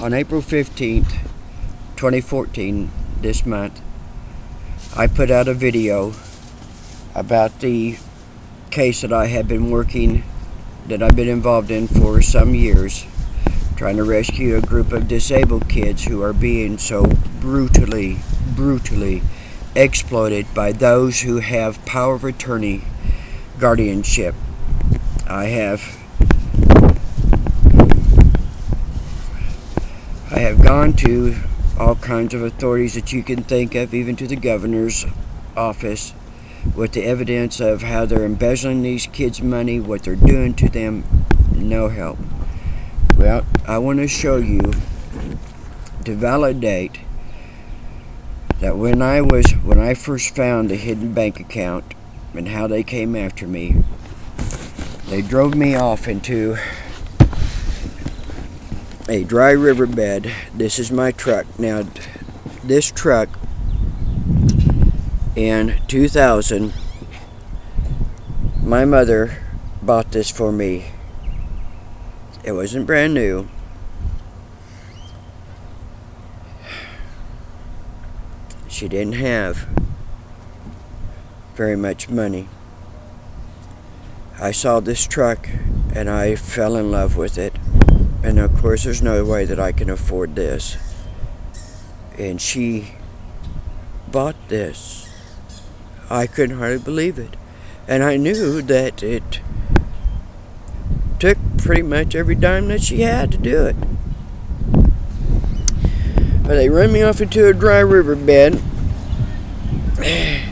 On April 15th, 2014, this month, I put out a video about the case that I've been involved in for some years, trying to rescue a group of disabled kids who are being so brutally exploited by those who have power of attorney guardianship. I have gone to all kinds of authorities that you can think of, even to the governor's office, with the evidence of how they're embezzling these kids' money, what they're doing to them. No help. Well, I want to show you, to validate that when I first found the hidden bank account and how they came after me, they drove me off into a dry riverbed. This is my truck. Now, this truck in 2000, my mother bought this for me. It wasn't brand new. She didn't have very much money. I saw this truck and I fell in love with it. And of course, there's no way that I can afford this. And she bought this. I couldn't hardly believe it. And I knew that it took pretty much every dime that she had to do it. But they ran me off into a dry riverbed.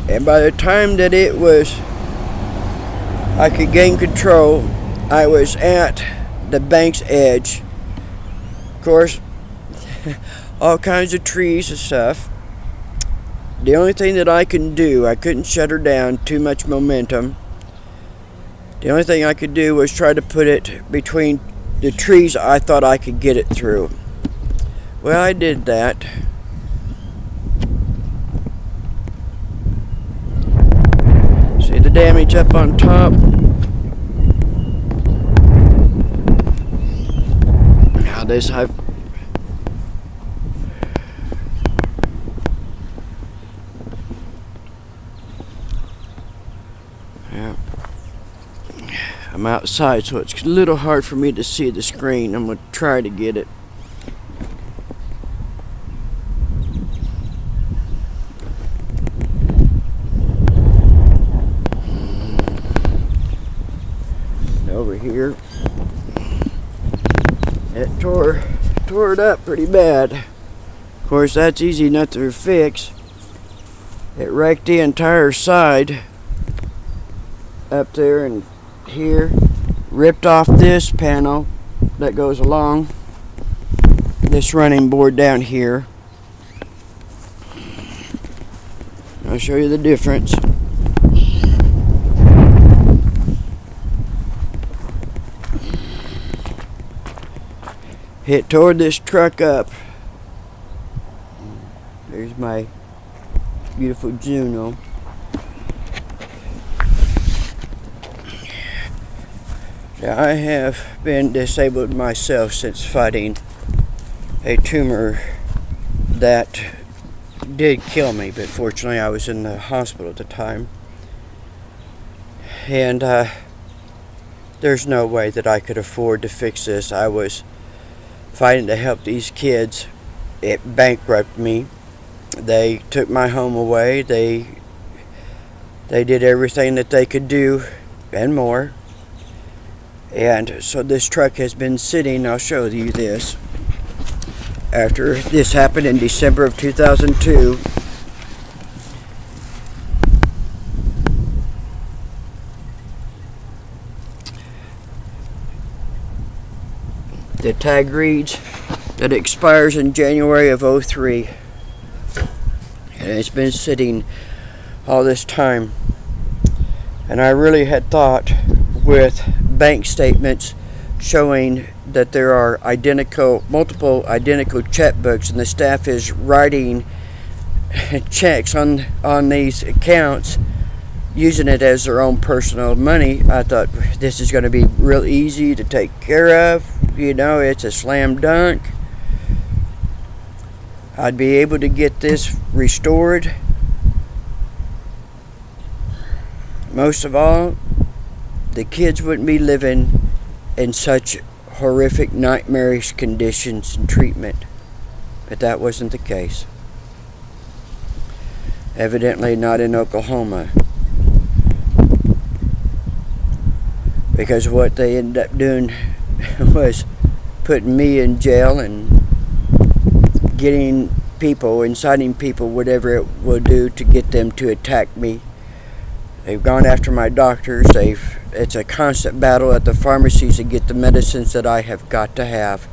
And by the time that I could gain control, I was at the bank's edge. Of course, all kinds of trees and stuff. The only thing that I can do, I couldn't shut her down, too much momentum. The only thing I could do was try to put it between the trees I thought I could get it through. Well, I did that. See the damage up on top? Now this yeah. I'm outside, so it's a little hard for me to see the screen. I'm going to try to get it. Over here, it tore it up pretty bad. Of course, that's easy enough to fix. It wrecked the entire side up there and here, ripped off this panel that goes along this running board down here. I'll show you the difference. It tore this truck up. There's my beautiful Juno. Now, I have been disabled myself since fighting a tumor that did kill me, but fortunately I was in the hospital at the time. And there's no way that I could afford to fix this. I was fighting to help these kids. It bankrupted me. They took my home away. They did everything that they could do and more. And so this truck has been sitting. I'll show you this. After this happened in December of 2002, the tag reads that it expires in January of 2003. And it's been sitting all this time. And I really had thought, with bank statements showing that there are multiple identical checkbooks, and the staff is writing checks on these accounts, using it as their own personal money, I thought this is going to be real easy to take care of. You know, it's a slam dunk. I'd be able to get this restored. Most of all, the kids wouldn't be living in such horrific, nightmarish conditions and treatment. But that wasn't the case. Evidently not in Oklahoma. Because what they ended up doing was putting me in jail and getting people, inciting people, whatever it will do to get them to attack me. They've gone after my doctors. It's a constant battle at the pharmacies to get the medicines that I have got to have.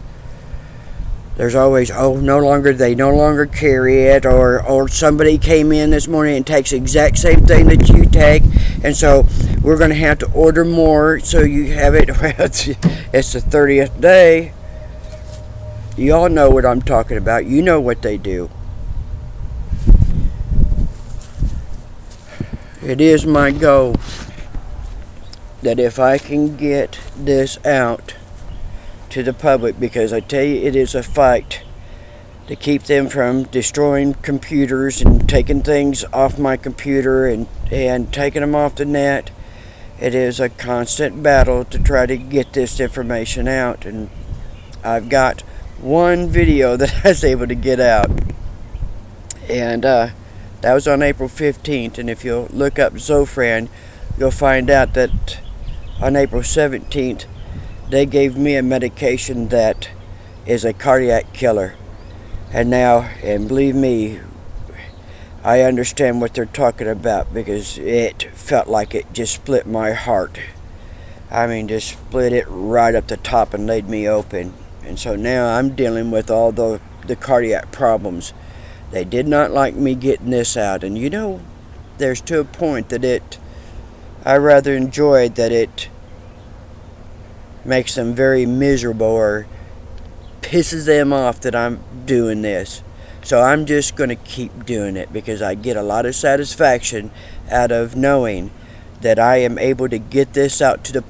There's always, they no longer carry it, or somebody came in this morning and takes the exact same thing that you take, and so we're going to have to order more so you have it. Well, it's the 30th day. You all know what I'm talking about. You know what they do. It is my goal that if I can get this out to the public, because I tell you, it is a fight to keep them from destroying computers and taking things off my computer and taking them off the net. It is a constant battle to try to get this information out, and I've got one video that I was able to get out, and that was on April 15th, and if you'll look up Zofran, you'll find out that on April 17th they gave me a medication that is a cardiac killer. And believe me, I understand what they're talking about, because it felt like it just split my heart. I mean, just split it right up the top and laid me open. And so now I'm dealing with all the cardiac problems. They did not like me getting this out. And you know, there's to a point that I rather enjoyed that it makes them very miserable or pisses them off that I'm doing this. So I'm just going to keep doing it, because I get a lot of satisfaction out of knowing that I am able to get this out to the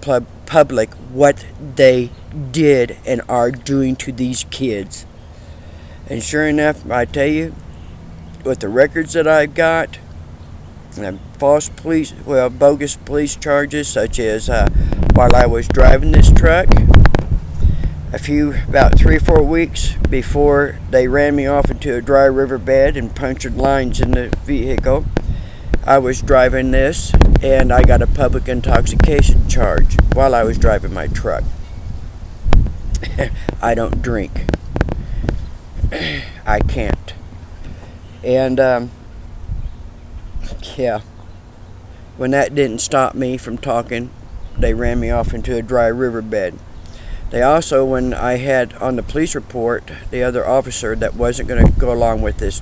public, what they did and are doing to these kids. And sure enough, I tell you, with the records that I've got, and bogus police charges, such as while I was driving this truck, about 3 or 4 weeks before they ran me off into a dry riverbed and punctured lines in the vehicle, I was driving this, and I got a public intoxication charge while I was driving my truck. I don't drink. I can't. And when that didn't stop me from talking, they ran me off into a dry riverbed. They also, when I had on the police report, the other officer that wasn't going to go along with this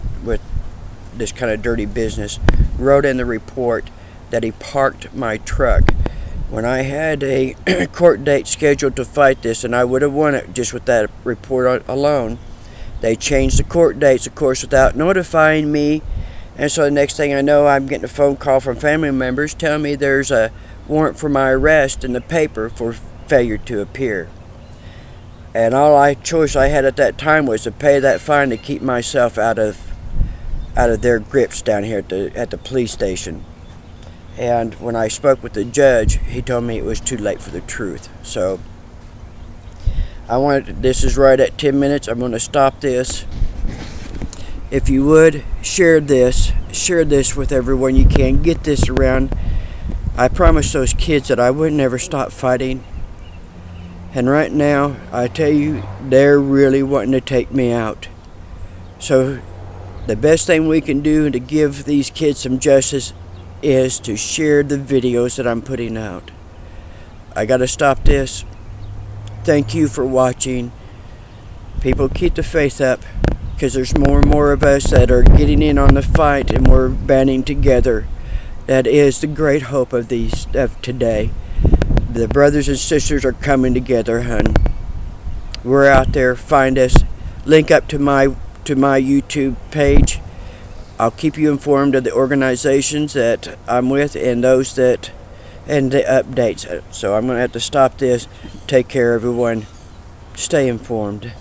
kind of dirty business, wrote in the report that he parked my truck. When I had a court date scheduled to fight this, and I would have won it just with that report alone, they changed the court dates, of course, without notifying me. And so the next thing I know, I'm getting a phone call from family members telling me there's a warrant for my arrest in the paper for failure to appear. And all choice I had at that time was to pay that fine to keep myself out of their grips down here at the police station. And when I spoke with the judge, he told me it was too late for the truth. So this is right at 10 minutes. I'm going to stop this. If you would, share this with everyone you can. Get this around. I promised those kids that I would never stop fighting. And right now, I tell you, they're really wanting to take me out. So the best thing we can do to give these kids some justice is to share the videos that I'm putting out. I got to stop this. Thank you for watching. People, keep the faith up, because there's more and more of us that are getting in on the fight, and we're banding together. That is the great hope of today. The brothers and sisters are coming together, hun. We're out there. Find us. Link up to my YouTube page. I'll keep you informed of the organizations that I'm with and the updates. So I'm going to have to stop this. Take care, everyone. Stay informed.